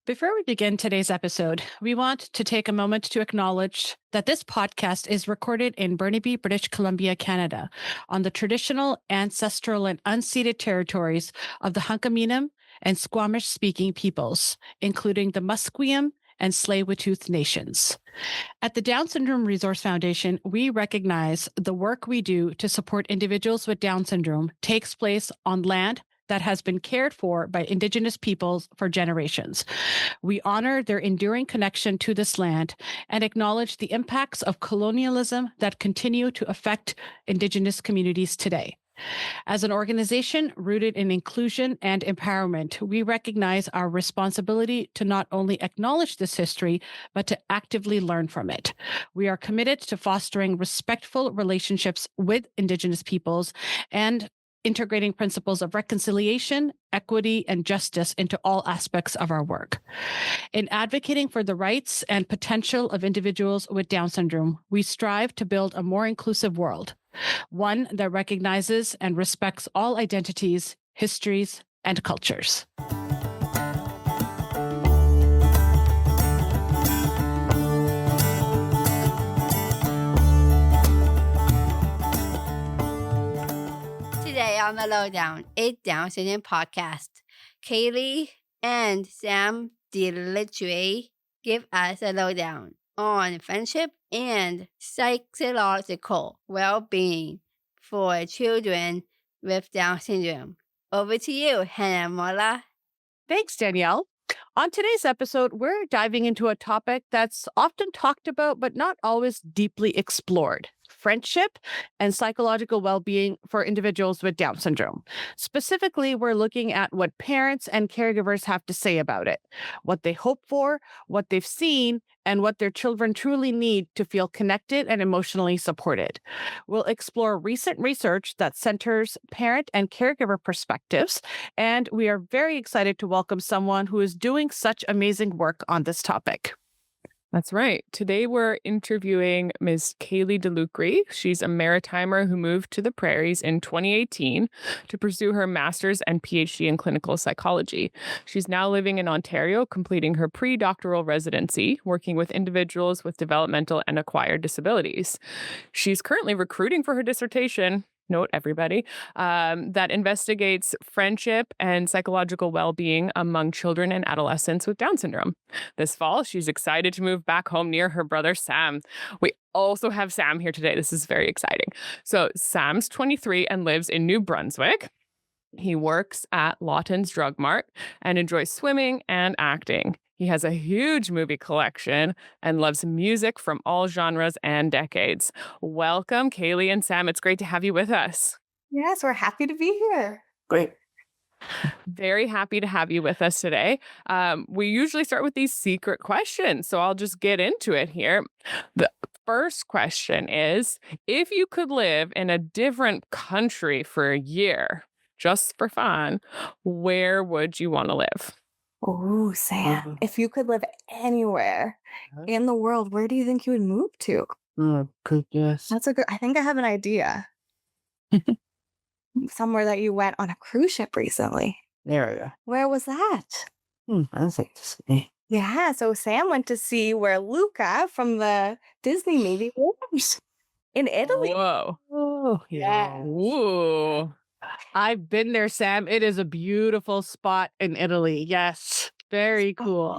Before we begin today's episode, we want to take a moment to acknowledge that this podcast is recorded in Burnaby, British Columbia, Canada, on the traditional, ancestral, and unceded territories of the Hunkaminam and Squamish-speaking peoples, including the Musqueam and Tsleil-Waututh nations. At the Down Syndrome Resource Foundation, we recognize the work we do to support individuals with Down syndrome takes place on land that has been cared for by Indigenous peoples for generations. We honor their enduring connection to this land and acknowledge the impacts of colonialism that continue to affect Indigenous communities today. As an organization rooted in inclusion and empowerment, we recognize our responsibility to not only acknowledge this history, but to actively learn from it. We are committed to fostering respectful relationships with Indigenous peoples and integrating principles of reconciliation, equity, and justice into all aspects of our work. In advocating for the rights and potential of individuals with Down syndrome, we strive to build a more inclusive world, one that recognizes and respects all identities, histories, and cultures. Today on the LowDOWN, a Down syndrome podcast, Kailey and Sam DeLucry give us a lowdown on friendship and psychological well-being for children with Down syndrome. Over to you, Hannah Mola. Thanks, Danielle. On today's episode, we're diving into a topic that's often talked about, but not always deeply explored: friendship and psychological well-being for individuals with Down syndrome. Specifically, we're looking at what parents and caregivers have to say about it, what they hope for, what they've seen, and what their children truly need to feel connected and emotionally supported. We'll explore recent research that centers parent and caregiver perspectives, and we are very excited to welcome someone who is doing such amazing work on this topic. That's right. Today we're interviewing Ms. Kailey DeLucry. She's a maritimer who moved to the prairies in 2018 to pursue her master's and PhD in clinical psychology. She's now living in Ontario, completing her pre-doctoral residency, working with individuals with developmental and acquired disabilities. She's currently recruiting for her dissertation. Note, everybody, that investigates friendship and psychological well-being among children and adolescents with Down syndrome. This fall, she's excited to move back home near her brother, Sam. We also have Sam here today. This is very exciting. So Sam's 23 and lives in New Brunswick. He works at Lawton's Drug Mart and enjoys swimming and acting. He has a huge movie collection and loves music from all genres and decades. Welcome, Kailey and Sam. It's great to have you with us. Yes, we're happy to be here. Great. Very happy to have you with us today. We usually start with these secret questions, so I'll just get into it here. The first question is, if you could live in a different country for a year, just for fun, where would you want to live? Oh, Sam, if you could live anywhere in the world, where do you think you would move to? Good guess. That's a good, I think I have an idea. Somewhere that you went on a cruise ship recently. There we go. Where was that? I think to see. Yeah, so Sam went to see where Luca from the Disney movie lives in Italy. Whoa. Oh, Yeah. Ooh. I've been there, Sam. It is a beautiful spot in Italy. Yes, very cool.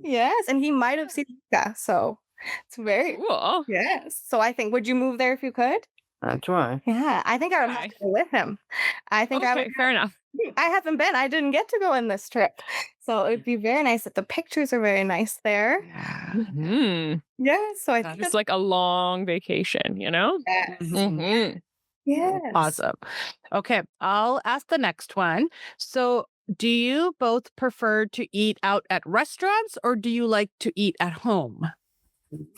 Yes, and he might have seen Luca, so it's very Cool. yes. So I think, would you move there if you could? That's right. Yeah, I think I would have Okay. to go with him. I think I Okay, would. fair enough. I haven't been. I didn't get to go on this trip, so it'd be very nice. That the pictures are very nice there. Hmm. Yeah, so I think Just like a long vacation, you know? yes. Mm-hmm. Yes. Awesome. Okay, I'll ask the next one. So, do you both prefer to eat out at restaurants or do you like to eat at home?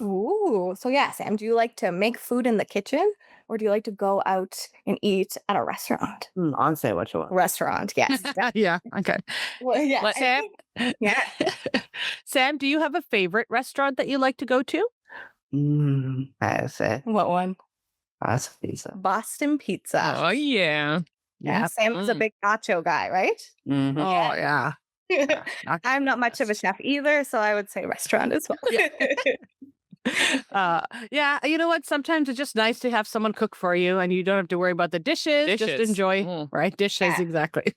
Ooh, so yeah, Sam, do you like to make food in the kitchen or do you like to go out and eat at a restaurant? I'll say what you want. Restaurant, yes. Yeah, okay. Well, yeah. Let- I Sam? think- yeah. Sam, do you have a favorite restaurant that you like to go to? I say What one? that's pizza. Boston pizza. Oh, yeah. Yeah, Yep. Sam's a Mm. big nacho guy, right? Mm-hmm. Oh, yeah. I'm not much of a chef either, so I would say restaurant as well. Yeah, you know what? Sometimes it's just nice to have someone cook for you and you don't have to worry about the dishes. Just Dishes. enjoy, right? Dishes, Yeah. exactly.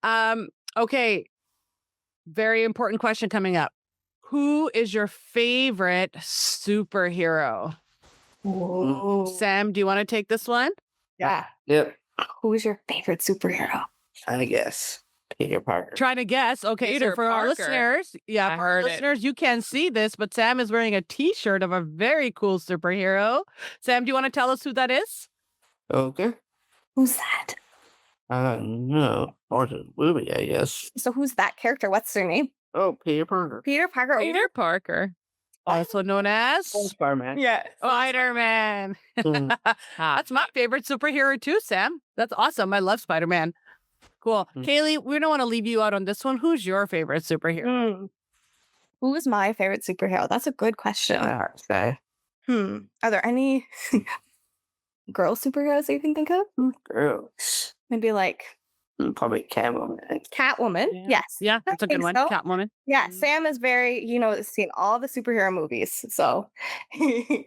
Mm. Okay. Very important question coming up. Who is your favorite superhero? Ooh. Sam, do you want to take this one? Yeah. Yep. Who's your favorite superhero? I guess Peter Parker. Trying to guess. Okay, Peter for our Parker. listeners, I for our heard it. listeners, you can't see this, but Sam is wearing a T-shirt of a very cool superhero. Sam, do you want to tell us who that is? Okay. Who's that? No. Or the movie, I guess. So who's that character? What's their name? Oh, Peter Parker. Peter Parker. Peter Parker. Also known as Spider-Man. Yeah. Spider-Man. Mm. That's my favorite superhero too, Sam. That's awesome. I love Spider-Man. Cool. Mm. Kaylee, we don't want to leave you out on this one. Who's your favorite superhero? Mm. Who is my favorite superhero? That's a good question. Hard to say. Are there any girl superheroes that you can think of? Girls. Maybe like Probably Catwoman. Catwoman. Yes. Yeah, I that's a good think one. so. Catwoman. Yeah, Sam is very, seen all the superhero movies. So,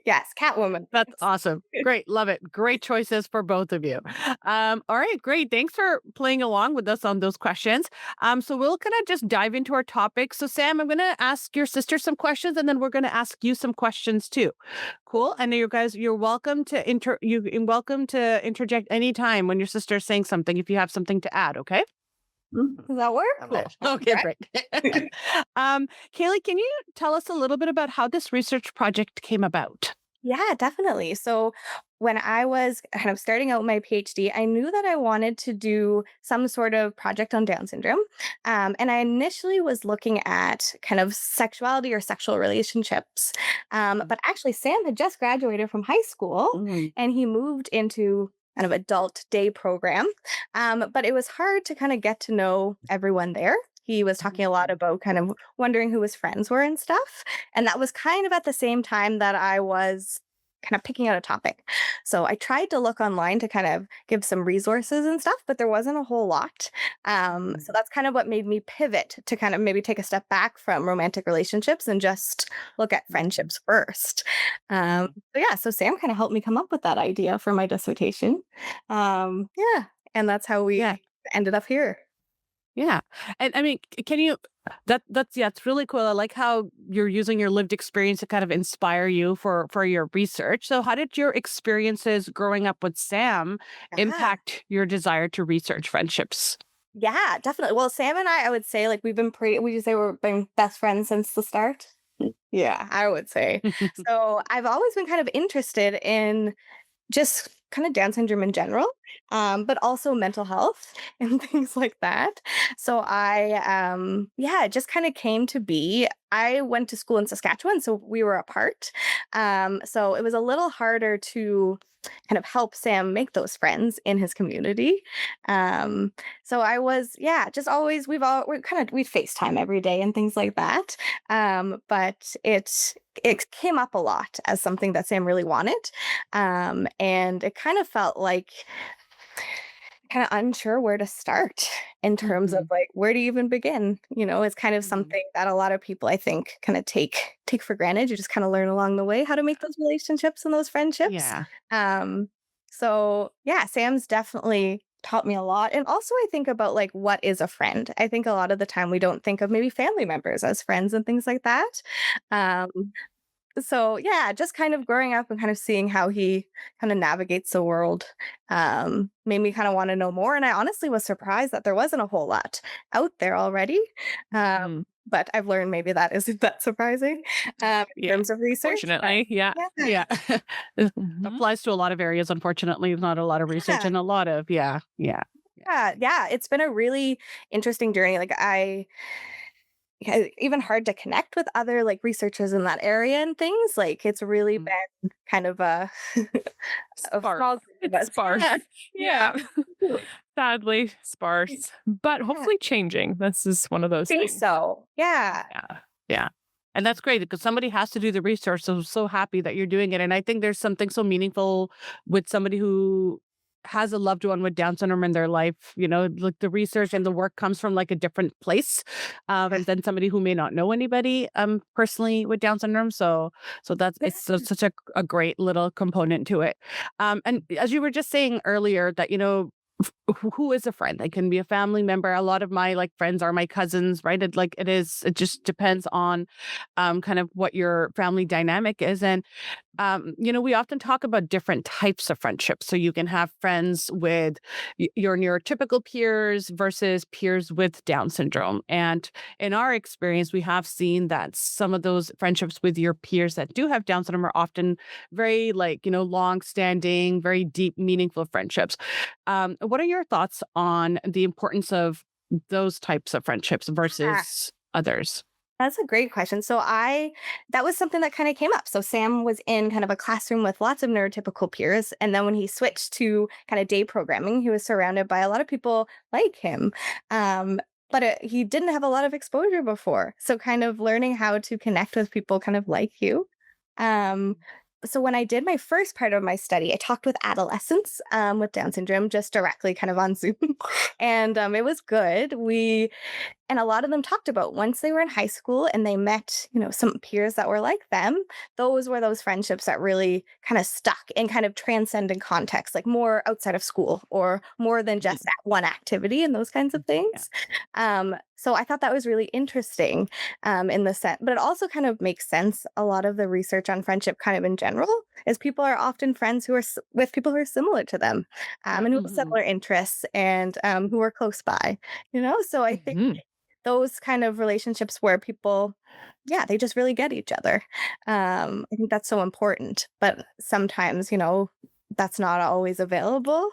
yes, Catwoman. That's awesome. Great. Love it. Great choices for both of you. All right, great. Thanks for playing along with us on those questions. So we'll kind of just dive into our topic. So Sam, I'm going to ask your sister some questions and then we're going to ask you some questions too. Cool. And you guys, you're welcome to interject anytime when your sister's saying something if you have something to add, okay? Does that work? Cool. Okay, great. Kaylee, can you tell us a little bit about how this research project came about? Yeah, definitely. So when I was kind of starting out my PhD, I knew that I wanted to do some sort of project on Down syndrome. And I initially was looking at kind of sexuality or sexual relationships. But actually, Sam had just graduated from high school Mm. and he moved into kind of adult day program. But it was hard to kind of get to know everyone there. He was talking a lot about kind of wondering who his friends were and stuff. And that was kind of at the same time that I was kind of picking out a topic. So I tried to look online to kind of give some resources and stuff, but there wasn't a whole lot. So that's kind of what made me pivot to kind of maybe take a step back from romantic relationships and just look at friendships first. So Sam kind of helped me come up with that idea for my dissertation. And that's how we ended up here. Yeah. And I mean, can you it's really cool. I like how you're using your lived experience to kind of inspire you for your research. So how did your experiences growing up with Sam impact your desire to research friendships? Yeah, definitely. Well, Sam and I would say like would you say we've been best friends since the start? Yeah, I would say. So I've always been kind of interested in just kind of Down syndrome in general, but also mental health and things like that. So I, it just kind of came to be. I went to school in Saskatchewan, so we were apart. So it was a little harder to kind of help Sam make those friends in his community. So I was, just always, we'd FaceTime every day and things like that. But it came up a lot as something that Sam really wanted. And it kind of felt like kind of unsure where to start in terms of like where to even begin. It's kind of something that a lot of people I think kind of take for granted. You just kind of learn along the way how to make those relationships and those friendships. Yeah. Sam's definitely taught me a lot. And also I think about like what is a friend. I think a lot of the time we don't think of maybe family members as friends and things like that. Just kind of growing up and kind of seeing how he kind of navigates the world made me kind of want to know more. And I honestly was surprised that there wasn't a whole lot out there already. But I've learned maybe that isn't that surprising in terms of research. Fortunately, yeah. Applies to a lot of areas, unfortunately. Not a lot of research and a lot of, it's been a really interesting journey. Like even hard to connect with other like researchers in that area and things. Like it's really been kind of a sparse. It's sparse. Yeah. Sadly sparse, but hopefully changing. This is one of those things. So yeah. And that's great because somebody has to do the research. So I'm so happy that you're doing it. And I think there's something so meaningful with somebody who has a loved one with Down syndrome in their life, like the research and the work comes from like a different place than somebody who may not know anybody personally with Down syndrome. So that's it's such a great little component to it. And as you were just saying earlier, that who is a friend? It can be a family member. A lot of my like friends are my cousins, right? It just depends on kind of what your family dynamic is. And we often talk about different types of friendships. So you can have friends with your neurotypical peers versus peers with Down syndrome. And in our experience, we have seen that some of those friendships with your peers that do have Down syndrome are often very long standing, very deep, meaningful friendships. What are your thoughts on the importance of those types of friendships versus others? That's a great question. That was something that kind of came up. So Sam was in kind of a classroom with lots of neurotypical peers. And then when he switched to kind of day programming, he was surrounded by a lot of people like him. But he didn't have a lot of exposure before. So kind of learning how to connect with people kind of like you. Um, so when I did my first part of my study, I talked with adolescents with Down syndrome just directly kind of on Zoom. And it was good. And a lot of them talked about once they were in high school and they met, some peers that were like them, those were those friendships that really kind of stuck in kind of transcendent context, like more outside of school or more than just that one activity and those kinds of things. So I thought that was really interesting in the sense, but it also kind of makes sense. A lot of the research on friendship kind of in general is people are often friends who are with people who are similar to them and who have similar interests and who are close by, So I think those kind of relationships where people, they just really get each other. I think that's so important, but sometimes, that's not always available.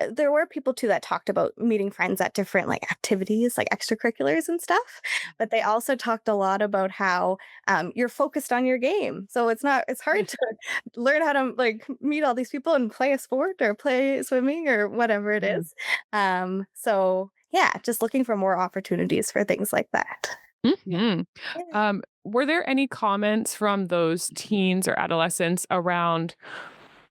There were people too that talked about meeting friends at different like activities, like extracurriculars and stuff. But they also talked a lot about how you're focused on your game. So it's hard to learn how to like meet all these people and play a sport or play swimming or whatever it is. So yeah, just looking for more opportunities for things like that. Mhm. Were there any comments from those teens or adolescents around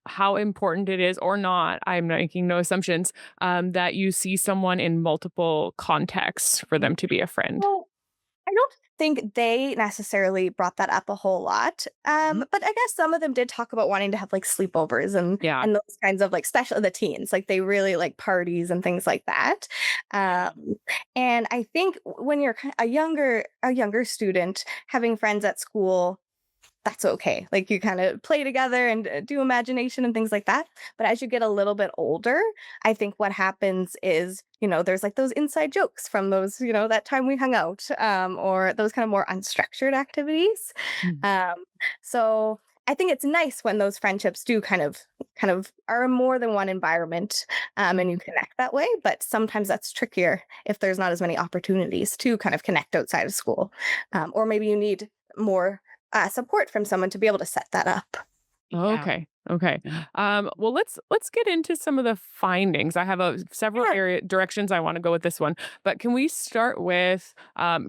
how important it is or not? I'm making no assumptions, that you see someone in multiple contexts for them to be a friend. Well, I don't think they necessarily brought that up a whole lot. But I guess some of them did talk about wanting to have like sleepovers Yeah. and those kinds of like special the teens, like they really like parties and things like that. And I think when you're a younger student, having friends at school, that's okay. Like you kind of play together and do imagination and things like that. But as you get a little bit older, I think what happens is, there's like those inside jokes from those, that time we hung out, or those kind of more unstructured activities. Mm. So I think it's nice when those friendships do kind of are in more than one environment, and you connect that way. But sometimes that's trickier if there's not as many opportunities to kind of connect outside of school, or maybe you need more support from someone to be able to set that up. Okay. Okay. Well, let's get into some of the findings. I have several area directions I want to go with this one, but can we start with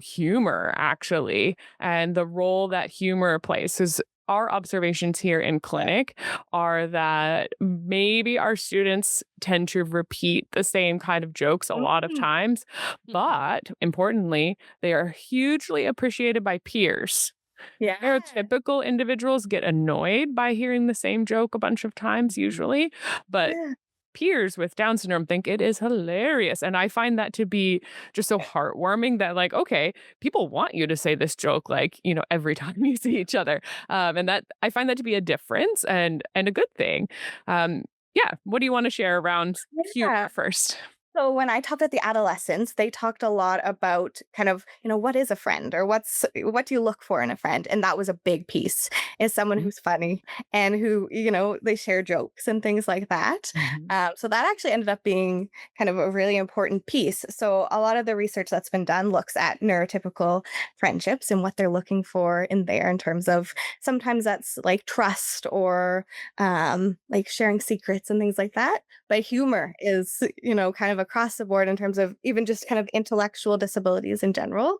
humor actually and the role that humor plays? Because our observations here in clinic are that maybe our students tend to repeat the same kind of jokes a lot of times, but importantly, they are hugely appreciated by peers. Yeah. Neurotypical individuals get annoyed by hearing the same joke a bunch of times usually, but peers with Down syndrome think it is hilarious. And I find that to be just so heartwarming that like, okay, people want you to say this joke like, every time you see each other. And that I find that to be a difference and a good thing. What do you want to share around humor first? So when I talked with the adolescents, they talked a lot about kind of, what is a friend or what do you look for in a friend? And that was a big piece is someone who's funny and who, they share jokes and things like that. So that actually ended up being kind of a really important piece. So a lot of the research that's been done looks at neurotypical friendships and what they're looking for in there in terms of sometimes that's like trust or like sharing secrets and things like that. But humor is, kind of across the board in terms of even just kind of intellectual disabilities in general,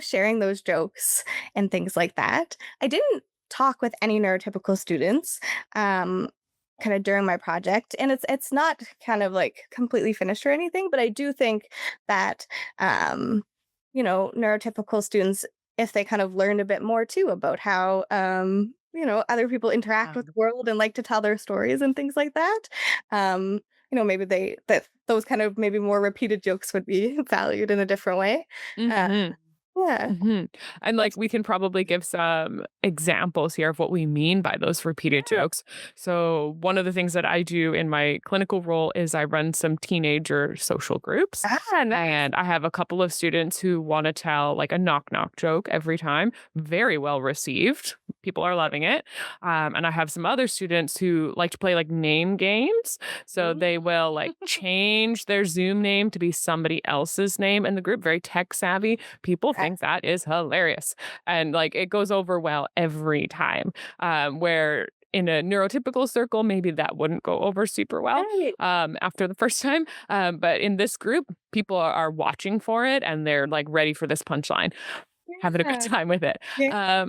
sharing those jokes and things like that. I didn't talk with any neurotypical students. kind of during my project, and it's not kind of like completely finished or anything, but I do think that neurotypical students, if they kind of learned a bit more too about how other people interact with the world and like to tell their stories and things like that, maybe those kind of maybe more repeated jokes would be valued in a different way. Mm-hmm. Yeah. And like we can probably give some examples here of what we mean by those repeated jokes. So one of the things that I do in my clinical role is I run some teenager social groups. Nice. And I have a couple of students who want to tell like a knock knock joke every time. Very well received. People are loving it. And I have some other students who like to play like name games. So they will like change their Zoom name to be somebody else's name in the group. Very tech savvy. People think that is hilarious. And like it goes over well every time. Where in a neurotypical circle, maybe that wouldn't go over super well after the first time. But in this group, people are watching for it and they're like ready for this punchline, having a good time with it. Yeah.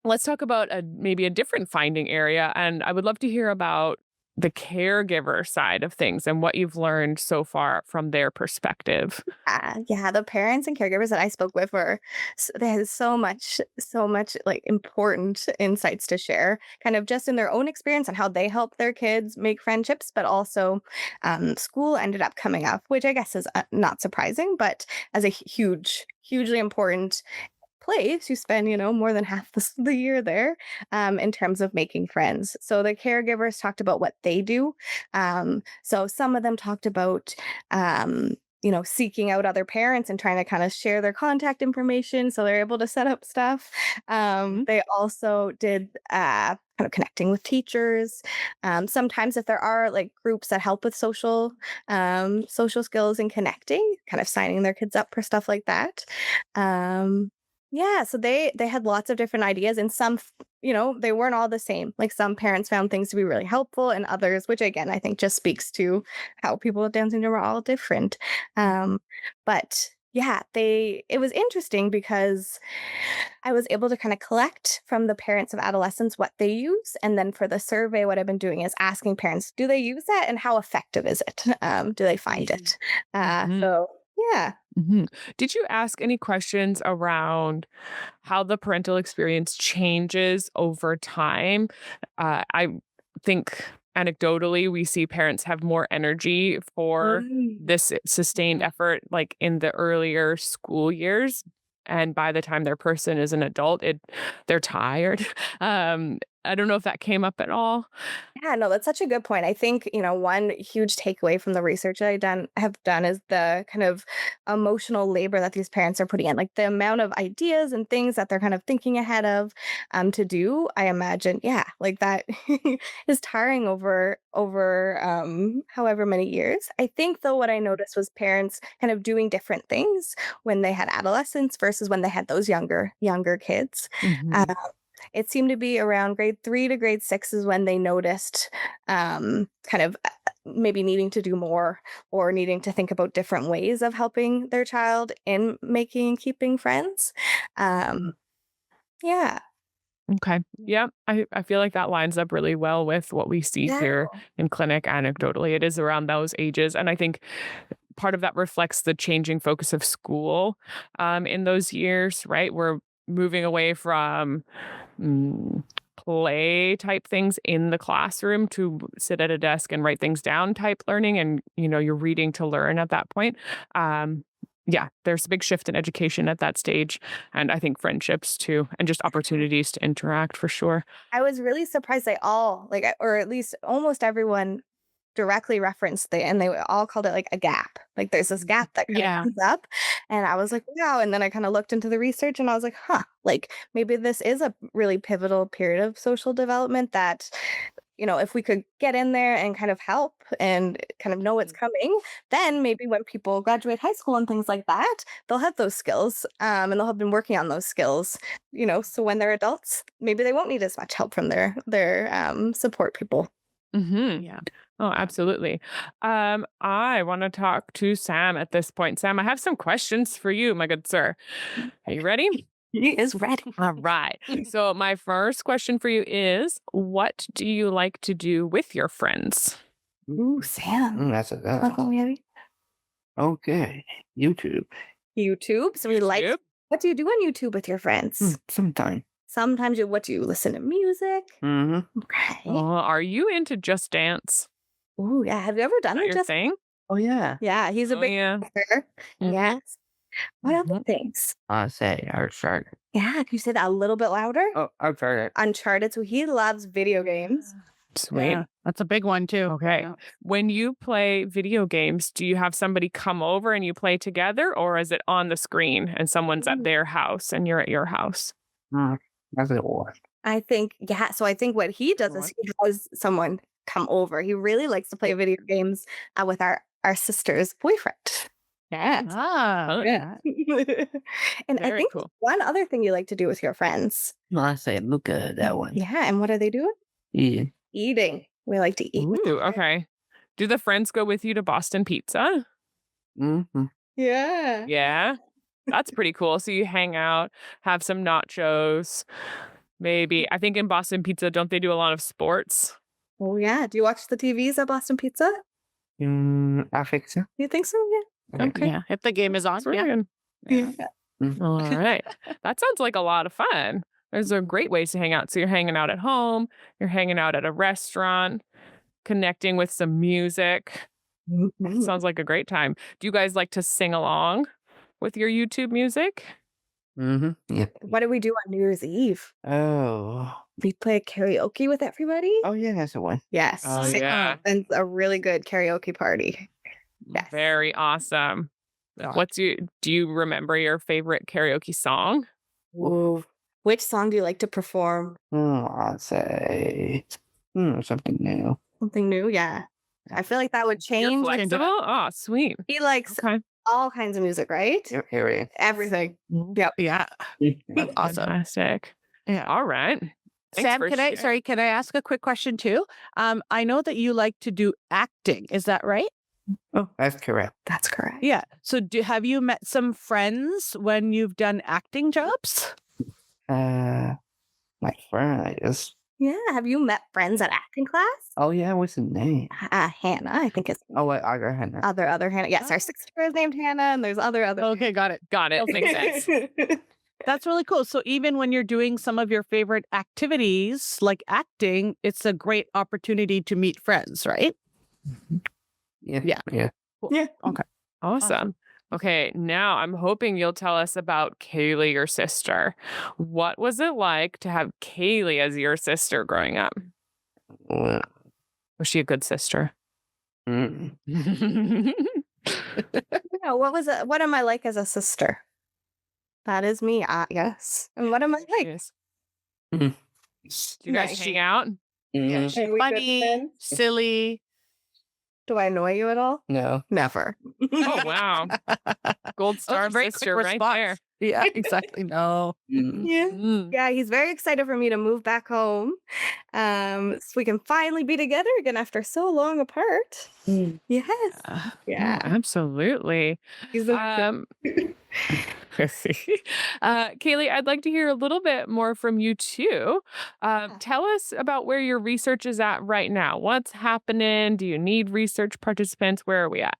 Let's talk about maybe a different finding area. And I would love to hear about the caregiver side of things and what you've learned so far from their perspective. Yeah, the parents and caregivers that I spoke with they had so much like important insights to share, kind of just in their own experience and how they help their kids make friendships, but also school ended up coming up, which I guess is not surprising, but as a hugely important place, you spend more than half the year there, in terms of making friends. So the caregivers talked about what they do. So some of them talked about seeking out other parents and trying to kind of share their contact information so they're able to set up stuff. They also did kind of connecting with teachers. Sometimes if there are like groups that help with social skills and connecting, kind of signing their kids up for stuff like that. Yeah, so they had lots of different ideas, and some, they weren't all the same. Like some parents found things to be really helpful, and others, which again I think just speaks to how people with Down syndrome are all different. But yeah, it was interesting because I was able to kind of collect from the parents of adolescents what they use, and then for the survey, what I've been doing is asking parents, do they use that, and how effective is it? Do they find it? So yeah. Did you ask any questions around how the parental experience changes over time? I think anecdotally, we see parents have more energy for this sustained effort, like in the earlier school years. And by the time their person is an adult, they're tired. I don't know if that came up at all. Yeah, no, that's such a good point. I think, one huge takeaway from the research that have done is the kind of emotional labor that these parents are putting in, like the amount of ideas and things that they're kind of thinking ahead of to do. I imagine, yeah, like that is tiring over however many years. I think though what I noticed was parents kind of doing different things when they had adolescents versus when they had those younger kids. It seemed to be around grade 3 to grade 6 is when they noticed kind of maybe needing to do more or needing to think about different ways of helping their child in making and keeping friends. Yeah. Okay. Yeah. I feel like that lines up really well with what we see here in clinic anecdotally. It is around those ages. And I think part of that reflects the changing focus of school in those years, right? We're moving away from play type things in the classroom to sit at a desk and write things down type learning. And, you're reading to learn at that point. Yeah, there's a big shift in education at that stage. And I think friendships too, and just opportunities to interact for sure. I was really surprised they all, like, or at least almost everyone directly referenced and they all called it like a gap. Like there's this gap that kind of comes up. And I was like, wow. And then I kind of looked into the research and I was like, like maybe this is a really pivotal period of social development that, if we could get in there and kind of help and kind of know what's coming, then maybe when people graduate high school and things like that, they'll have those skills and they'll have been working on those skills, so when they're adults, maybe they won't need as much help from their support people. Yeah. Oh, absolutely. I want to talk to Sam at this point. Sam, I have some questions for you, my good sir. Are you ready? He is ready. All right. So my first question for you is, what do you like to do with your friends? Ooh, Sam. That's a good What one. we have? Okay. YouTube. YouTube. So we like. YouTube? What do you do on YouTube with your friends? Sometime. Sometimes what do you listen to music? Mm-hmm. Okay. Are you into Just Dance? Ooh, yeah. Have you ever done Is that it? your Just thing? Oh, yeah. yeah. He's a Oh, big yeah. dancer. Mhm. Yes. What other Mhm. things? I say Uncharted. Yeah. Can you say that a little bit louder? Oh, Uncharted. Uncharted. So he loves video games. Sweet. Yeah, that's a big one too. Okay. Yeah. When you play video games, do you have somebody come over and you play together, or is it on the screen and someone's at their house and you're at your house? That's a good one. I think, yeah. So I think what he does is he has someone come over. He really likes to play video games with our sister's boyfriend. Yeah. Ah, Fun. yeah. And I Very think cool. one other thing you like to do with your friends. No, I say look at that one. Yeah. And what are they doing? Yeah. Eating. We like to eat. Ooh, okay. Do the friends go with you to Boston Pizza? Mm-hmm. Yeah. Yeah. That's pretty cool. So you hang out, have some nachos. Maybe. I think in Boston Pizza, don't they do a lot of sports? Oh, yeah. Do you watch the TVs at Boston Pizza? I think so. You think so? Yeah. Okay. Yeah, if the game is on. That's really Yeah. good. Yeah. All right. That sounds like a lot of fun. Those are great ways to hang out. So you're hanging out at home, you're hanging out at a restaurant, connecting with some music. Sounds like a great time. Do you guys like to sing along with your YouTube music? Mm-hmm. Yeah. What do we do on New Year's Eve? Oh. We play karaoke with everybody. Oh, yeah, that's the one. Yes. Oh, Sing- yeah. And a really good karaoke party. Yes. Very awesome. Yeah. Do you remember your favorite karaoke song? Ooh. Which song do you like to perform? I'd say something new. Something new? Yeah. I feel like that would You're change. flexible? Oh, sweet. He likes Okay. all kinds of music, right? Here it Everything. Yeah. is. Awesome. Fantastic. Yeah. All right. Thanks Sam, for sharing. can I ask a quick question too? I know that you like to do acting. Is that right? Oh, that's correct. That's correct. Yeah. So have you met some friends when you've done acting jobs? My friend, I guess. Yeah. Have you met friends at acting class? Oh, yeah, what's his name? Hannah, I think is Oh, wait, I got Hannah. other Hannah. Yes, our sister is named Hannah, and there's other. Okay, got it. Got it. Makes sense. That's really cool. So even when you're doing some of your favorite activities like acting, it's a great opportunity to meet friends, right? Yeah. Yeah. Yeah. Cool. Yeah. Okay. Awesome. Okay, now I'm hoping you'll tell us about Kailey, your sister. What was it like to have Kailey as your sister growing up? Well, Was she a good sister? mm, Yeah, what was it? What am I like as a sister? That is me, yes. And what am I like? Yes. Mm. Do you guys Nice. hang out? Yeah, mm, she's Are we good funny, friends? silly. Do I annoy you at all? no. Never. Oh, wow. Gold star That was a very quick sister right response. there. Yeah, exactly. No. Mm. Yeah. Mm. Yeah, he's very excited for me to move back home. So we can finally be together again after so long apart. Mm. Yes. Yeah, Yeah. absolutely. He's a Kailey, I'd like to hear a little bit more from you too. Tell us about where your research is at right now. What's happening? Do you need research participants? Where are we at?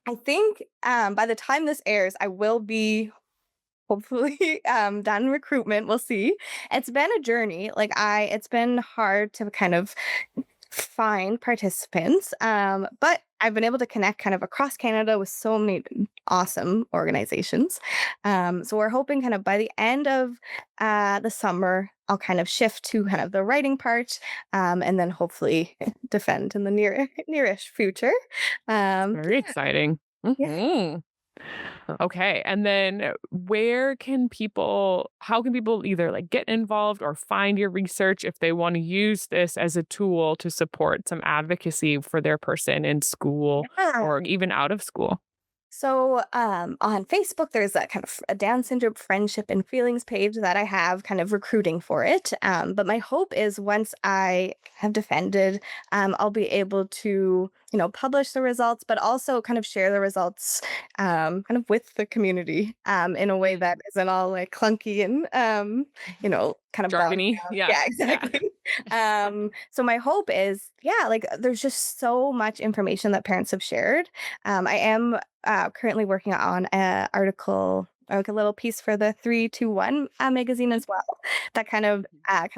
I think by the time this airs, I will be hopefully done recruitment. We'll see. It's been a journey. It's been hard to kind of find participants. But I've been able to connect kind of across Canada with so many awesome organizations. So we're hoping kind of by the end of the summer, I'll kind of shift to kind of the writing part, and then hopefully defend in the nearish future. Very exciting. Yeah. Mhm. Okay. And then how can people either like get involved or find your research if they want to use this as a tool to support some advocacy for their person in school Yeah. or even out of school? So on Facebook, there's a kind of a Down syndrome friendship and feelings page that I have kind of recruiting for it. But my hope is once I have defended, I'll be able to, publish the results, but also kind of share the results kind of with the community in a way that isn't all like clunky and, kind of bogged Jargony. down. Yeah. Yeah, exactly. So my hope is, like there's just so much information that parents have shared. I am currently working on an article, like a little piece for the 321 magazine as well, that kind of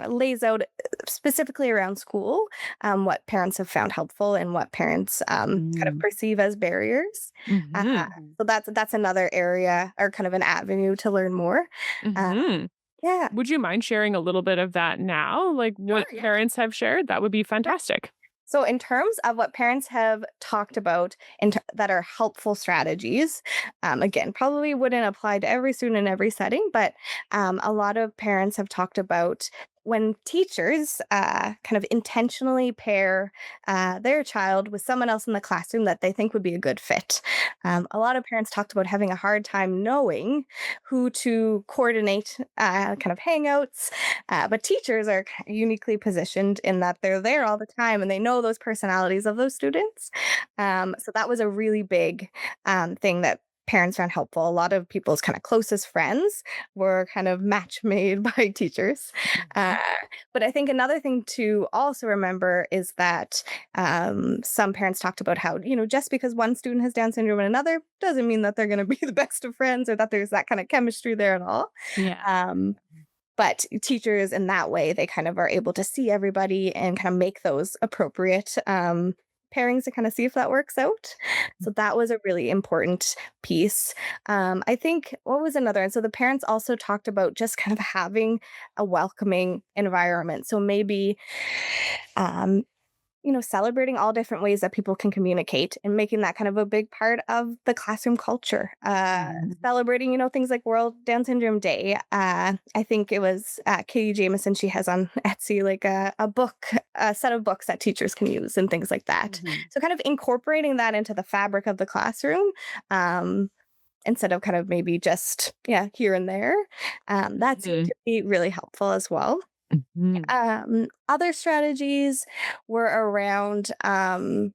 lays out specifically around school what parents have found helpful and what parents kind of perceive as barriers. So that's another area or kind of an avenue to learn more. Yeah. Would you mind sharing a little bit of that now? Like what Sure, yeah. parents have shared? That would be fantastic. So in terms of what parents have talked about that are helpful strategies, again, probably wouldn't apply to every student in every setting, but a lot of parents have talked about when teachers kind of intentionally pair their child with someone else in the classroom that they think would be a good fit. A lot of parents talked about having a hard time knowing who to coordinate kind of hangouts, but teachers are uniquely positioned in that they're there all the time and they know those personalities of those students. So that was a really big thing that parents found helpful. A lot of people's kind of closest friends were kind of match made by teachers. But I think another thing to also remember is that some parents talked about how, just because one student has Down syndrome and another doesn't mean that they're going to be the best of friends or that there's that kind of chemistry there at all. Yeah. But teachers in that way, they kind of are able to see everybody and kind of make those appropriate pairings to kind of see if that works out. So that was a really important piece. I think what was another? And so the parents also talked about just kind of having a welcoming environment. So maybe celebrating all different ways that people can communicate and making that kind of a big part of the classroom culture. Celebrating, things like World Down Syndrome Day. I think it was Katie Jameson. She has on Etsy like a book, a set of books that teachers can use and things like that. So kind of incorporating that into the fabric of the classroom. Instead of kind of maybe just, here and there. That seemed to be really helpful as well. Other strategies were around kind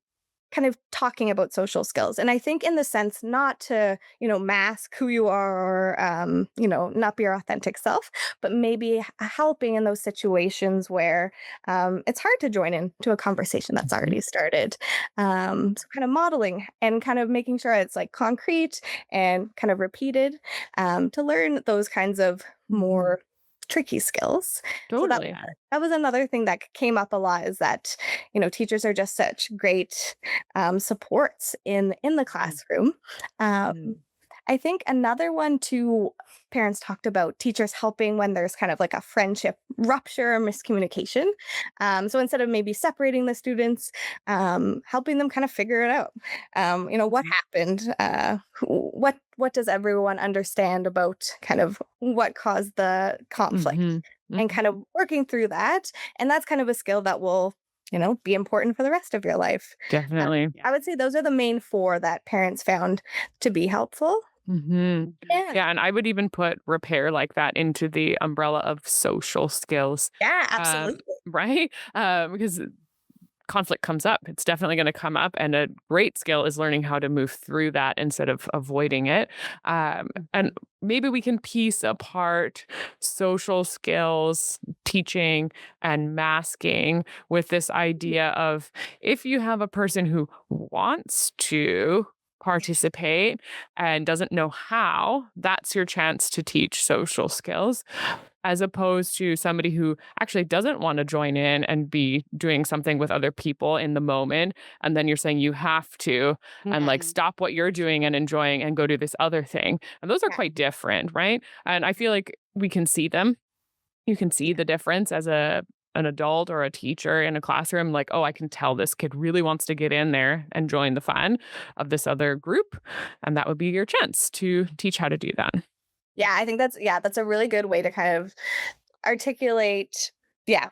of talking about social skills. And I think in the sense not to, mask who you are or, not be your authentic self, but maybe helping in those situations where it's hard to join into a conversation that's already started. So kind of modeling and kind of making sure it's like concrete and kind of repeated to learn those kinds of more tricky skills. Totally. So that was another thing that came up a lot is that, teachers are just such great supports in the classroom. I think another one too, parents talked about teachers helping when there's kind of like a friendship rupture or miscommunication. So instead of maybe separating the students, helping them kind of figure it out. What happened? What does everyone understand about kind of what caused the conflict and kind of working through that. And that's kind of a skill that will be important for the rest of your life. Definitely. I would say those are the main 4 that parents found to be helpful. Yeah, and I would even put repair like that into the umbrella of social skills. Yeah, absolutely. Right? Because conflict comes up. It's definitely going to come up. And a great skill is learning how to move through that instead of avoiding it. And maybe we can piece apart social skills, teaching, and masking with this idea of if you have a person who wants to participate and doesn't know how, that's your chance to teach social skills, as opposed to somebody who actually doesn't want to join in and be doing something with other people in the moment. And then you're saying you have to, and like stop what you're doing and enjoying and go do this other thing. And those are quite different, right? And I feel like we can see them. You can see the difference as an adult or a teacher in a classroom, like, oh, I can tell this kid really wants to get in there and join the fun of this other group. And that would be your chance to teach how to do that. Yeah, I think that's a really good way to kind of articulate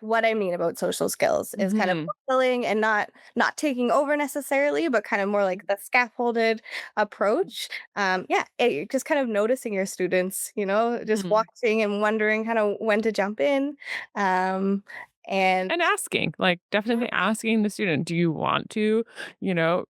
what I mean about social skills is kind of Mhm. fulfilling and not taking over necessarily, but kind of more like the scaffolded approach. Just kind of noticing your students, just Mhm. watching and wondering kind of when to jump in. And And asking, like definitely asking the student, do you want to,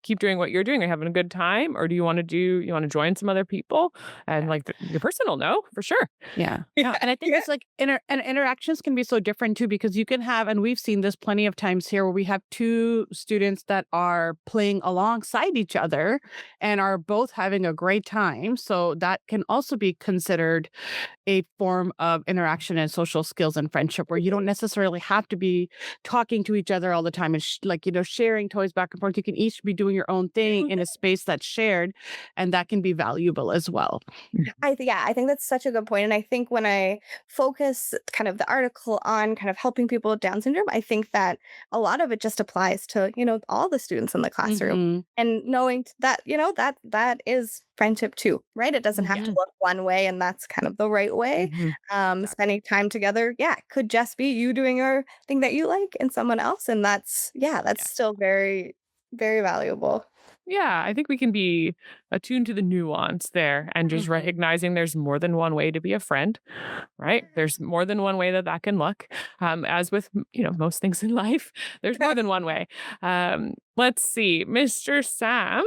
keep doing what you're doing? Are you having a good time? Or do you want to join some other people? And like your person will know for sure. Yeah. Yeah. And I think it's like and interactions can be so different too, because you can have, and we've seen this plenty of times here where we have two students that are playing alongside each other and are both having a great time. So that can also be considered a form of interaction and social skills and friendship where you don't necessarily have to be talking to each other all the time and sharing toys back and forth. You can each be doing your own thing in a space that's shared, and that can be valuable as well. I think that's such a good point. And I think when I focus kind of the article on kind of helping people with Down syndrome, I think that a lot of it just applies to, all the students in the classroom. Mhm. And knowing that, that is friendship too, right? It doesn't have to Yeah. look one way, and that's kind of the right way. Mhm. Spending time together, could just be you doing your thing that you like and someone else. And that's still very, very valuable. Yeah, I think we can be attuned to the nuance there and just recognizing there's more than one way to be a friend, right? There's more than one way that can look. As with, most things in life, there's more than one way. Let's see, Mr. Sam,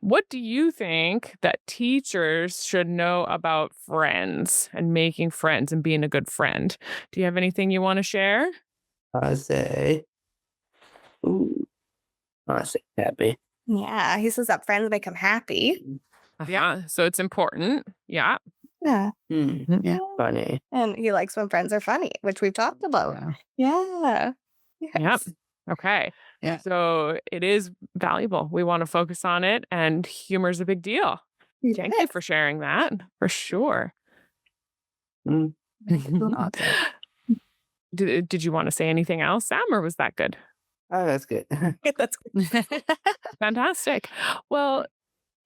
what do you think that teachers should know about friends and making friends and being a good friend? Do you have anything you want to share? I say, ooh, I say happy. Yeah, he says that friends make him happy. Yeah, so it's important. Yeah. Yeah. Yeah. Funny. And he likes when friends are funny, which we've talked about. Yeah. Yep. Yes. Okay. Yeah. So it is valuable. We want to focus on it, and humor is a big deal. Thank you for sharing that, for sure. Mm. Did you want to say anything else, Sam, or was that good? Oh, that's good. That's Fantastic. Well,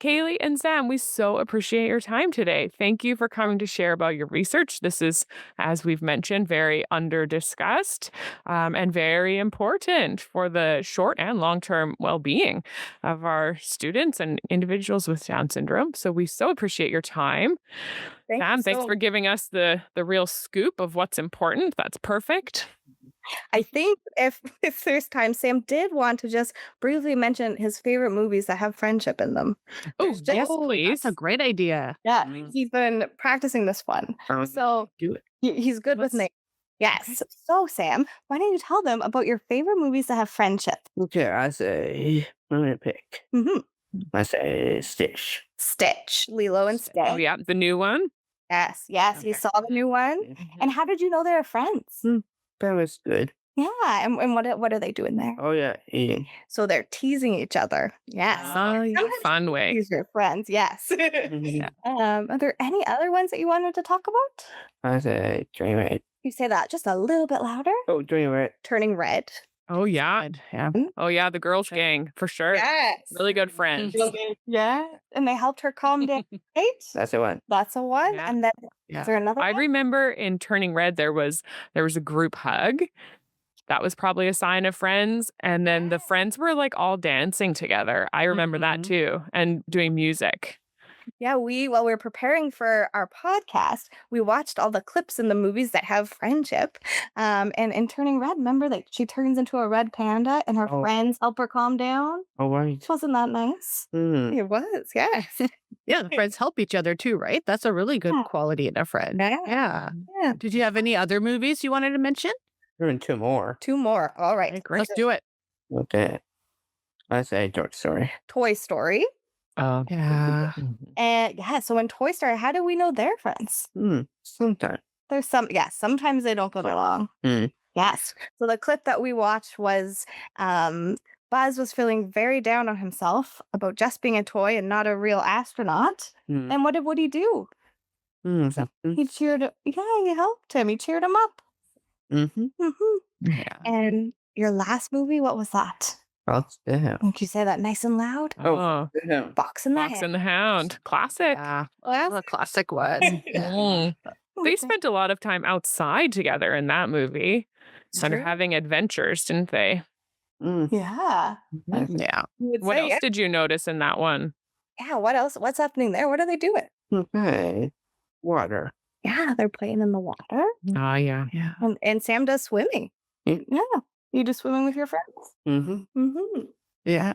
Kailey and Sam, we so appreciate your time today. Thank you for coming to share about your research. This is, as we've mentioned, very under-discussed and very important for the short and long-term well-being of our students and individuals with Down syndrome. So we so appreciate your time. Sam, thanks for giving us the real scoop of what's important. That's perfect. I think if there's time, Sam did want to just briefly mention his favorite movies that have friendship in them. Oh, yes, please. That's a great idea. Yeah, he's been practicing this one. So do it. He's good with names. Yes. Okay. So Sam, why don't you tell them about your favorite movies that have friendship? Okay, I say, I'm going to pick. Mm-hmm. I say Stitch. Stitch, Lilo and Stitch. Oh, yeah, the new one. Yes. He saw the new one. Yeah. And how did you know they're friends? That was good. Yeah. And what are they doing there? Oh, yeah, eating. So they're teasing each other. Yes. Oh, yeah. Sometimes Fun way. Tease your friends. Yes. Yeah. Are there any other ones that you wanted to talk about? I say Dream Red. You say that just a little bit louder. Oh, Dream Red. Turning red. Oh, yeah. Yeah. Oh, yeah, the girls gang, for sure. Yes. Really good friends. Yeah. And they helped her calm down, right? That's the one. That's a one. Yeah. And then Yeah. is there another I one? remember in Turning Red, there was a group hug. That was probably a sign of friends. And then the friends were like all dancing together. I remember that too. And doing music. Yeah, while we were preparing for our podcast, we watched all the clips in the movies that have friendship. And in Turning Red, remember like she turns into a red panda and her Oh. friends help her calm down? Oh, right. Wasn't that nice? Mm. It was, yes. Yeah, the friends help each other too, right? That's a really good Yeah. quality in a friend. Yeah. Yeah. Yeah. Did you have any other movies you wanted to mention? There are 2 more. 2 more. All right. Okay, great. Let's do it. Okay. I say Toy Story. Toy Story. Yeah. And yeah, so in Toy Story, how do we know they're friends? Sometimes. There's sometimes they don't get along. Mm. Yes. So the clip that we watched was Buzz was feeling very down on himself about just being a toy and not a real astronaut. Mm. And what did Woody do? Something. He he helped him. He cheered him up. Mm-hmm. Yeah. And your last movie, what was that? Box down. Would you say that nice and loud? Oh, Down. Box in the Fox Hand. and the Hound. Classic. Yeah. Well, A classic one. Mm. They spent a lot of time outside together in that movie, sort of True. having adventures, didn't they? Mm, Yeah. I think- Yeah. You would What say, else did you notice in that one? yeah, what else? What's happening there? What are they doing? Okay. Water. Yeah, they're playing in the water. Oh, yeah. Yeah. And Sam does swimming. Mm. Yeah. You do swimming with your friends. Mm-hmm. Mm-hmm. Yeah.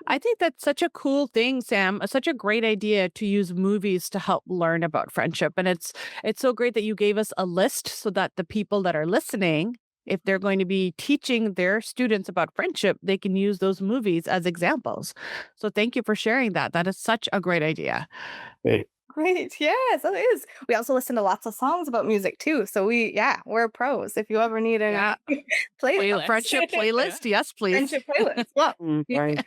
I think that's such a cool thing, Sam. Such a great idea to use movies to help learn about friendship. And it's so great that you gave us a list so that the people that are listening, if they're going to be teaching their students about friendship, they can use those movies as examples. So thank you for sharing that. That is such a great idea. Great. Great. Yes, it is. We also listen to lots of songs about music too. So we're pros. If you ever need a Yeah. playlist. A friendship playlist? Yes, please. Friendship playlist. Well. Right.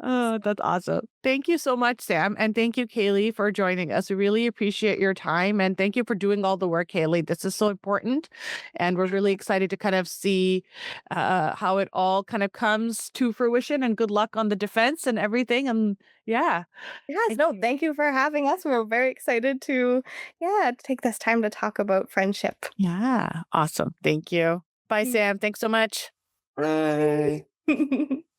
Oh, that's awesome. Thank you so much, Sam. And thank you, Kailey, for joining us. We really appreciate your time. And thank you for doing all the work, Kailey. This is so important. And we're really excited to kind of see how it all kind of comes to fruition. And good luck on the defense and everything. And yeah. Yes, no, thank you for having us. We're very excited to take this time to talk about friendship. Yeah. Awesome. Thank you. Bye, Sam. Thanks so much. Right.